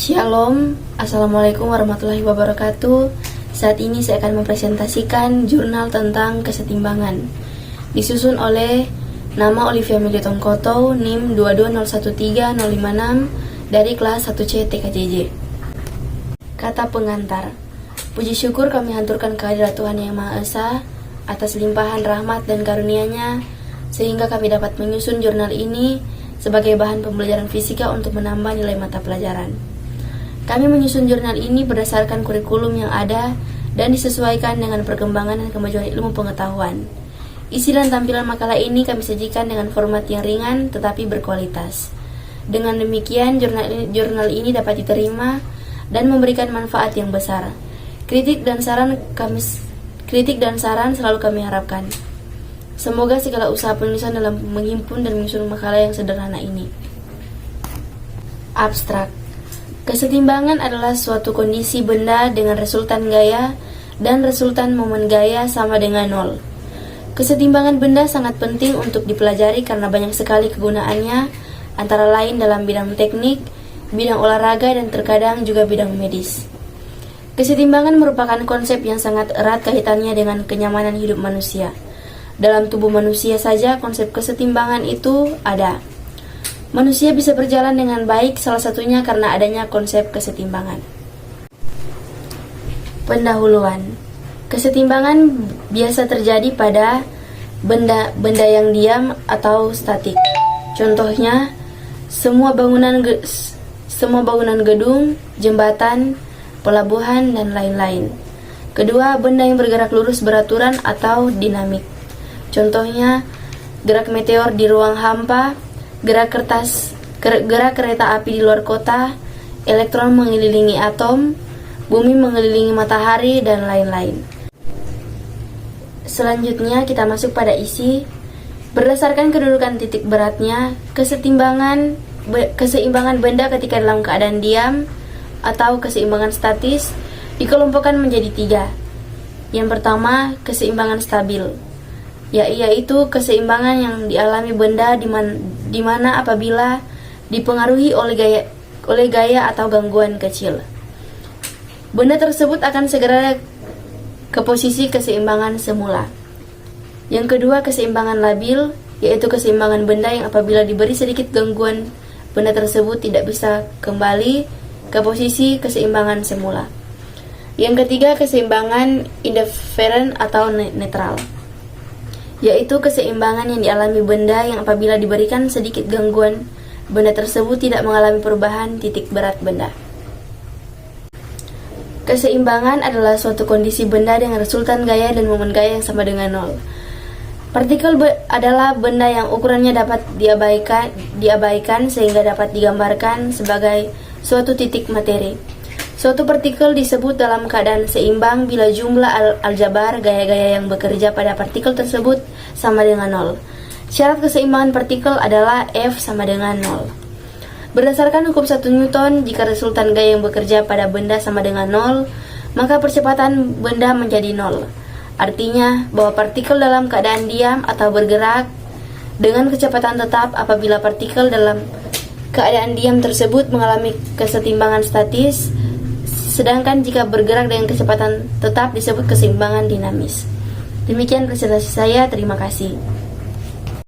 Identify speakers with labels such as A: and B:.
A: Shalom, Assalamualaikum warahmatullahi wabarakatuh. Saat ini saya akan mempresentasikan jurnal tentang kesetimbangan, disusun oleh nama Olivia Militon Koto, NIM 22013-056 dari kelas 1C TKJJ. Kata pengantar. Puji syukur kami haturkan kehadirat Tuhan Yang Maha Esa atas limpahan rahmat dan karunia-Nya, sehingga kami dapat menyusun jurnal ini sebagai bahan pembelajaran fisika untuk menambah nilai mata pelajaran. Kami menyusun jurnal ini berdasarkan kurikulum yang ada dan disesuaikan dengan perkembangan dan kemajuan ilmu pengetahuan. Isi dan tampilan makalah ini kami sajikan dengan format yang ringan tetapi berkualitas. Dengan demikian, jurnal ini dapat diterima dan memberikan manfaat yang besar. Kritik dan saran selalu kami harapkan. Semoga segala usaha penulisan dalam menghimpun dan menyusun makalah yang sederhana ini. Abstrak. Kesetimbangan adalah suatu kondisi benda dengan resultan gaya dan resultan momen gaya sama dengan nol. Kesetimbangan benda sangat penting untuk dipelajari karena banyak sekali kegunaannya, antara lain dalam bidang teknik, bidang olahraga, dan terkadang juga bidang medis. Kesetimbangan merupakan konsep yang sangat erat kaitannya dengan kenyamanan hidup manusia. Dalam tubuh manusia saja konsep kesetimbangan itu ada. Manusia bisa berjalan dengan baik salah satunya karena adanya konsep kesetimbangan. Pendahuluan. Kesetimbangan biasa terjadi pada benda yang diam atau statik. Contohnya, semua bangunan gedung, jembatan, pelabuhan, dan lain-lain. Kedua, benda yang bergerak lurus beraturan atau dinamik. Contohnya, gerak meteor di ruang hampa, gerak kereta api di luar kota, elektron mengelilingi atom, bumi mengelilingi matahari, dan lain-lain. Selanjutnya kita masuk pada isi. Berdasarkan kedudukan titik beratnya, keseimbangan benda ketika dalam keadaan diam atau keseimbangan statis dikelompokkan menjadi 3. Yang pertama, keseimbangan stabil, yaitu keseimbangan yang dialami benda di mana apabila dipengaruhi oleh gaya atau gangguan kecil, benda tersebut akan segera ke posisi keseimbangan semula. Yang kedua, keseimbangan labil, yaitu keseimbangan benda yang apabila diberi sedikit gangguan, benda tersebut tidak bisa kembali ke posisi keseimbangan semula. Yang ketiga, keseimbangan indifferent atau netral, yaitu keseimbangan yang dialami benda yang apabila diberikan sedikit gangguan, benda tersebut tidak mengalami perubahan titik berat benda. Keseimbangan adalah suatu kondisi benda dengan resultan gaya dan momen gaya yang sama dengan nol. Partikel adalah benda yang ukurannya dapat diabaikan sehingga dapat digambarkan sebagai suatu titik materi. Suatu partikel disebut dalam keadaan seimbang bila jumlah aljabar gaya-gaya yang bekerja pada partikel tersebut sama dengan nol. Syarat keseimbangan partikel adalah F sama dengan 0. Berdasarkan hukum 1 Newton, jika resultan gaya yang bekerja pada benda sama dengan 0, maka percepatan benda menjadi 0. Artinya bahwa partikel dalam keadaan diam atau bergerak dengan kecepatan tetap apabila partikel dalam keadaan diam tersebut mengalami kesetimbangan statis, sedangkan jika bergerak dengan kecepatan tetap disebut keseimbangan dinamis. Demikian presentasi saya, terima kasih.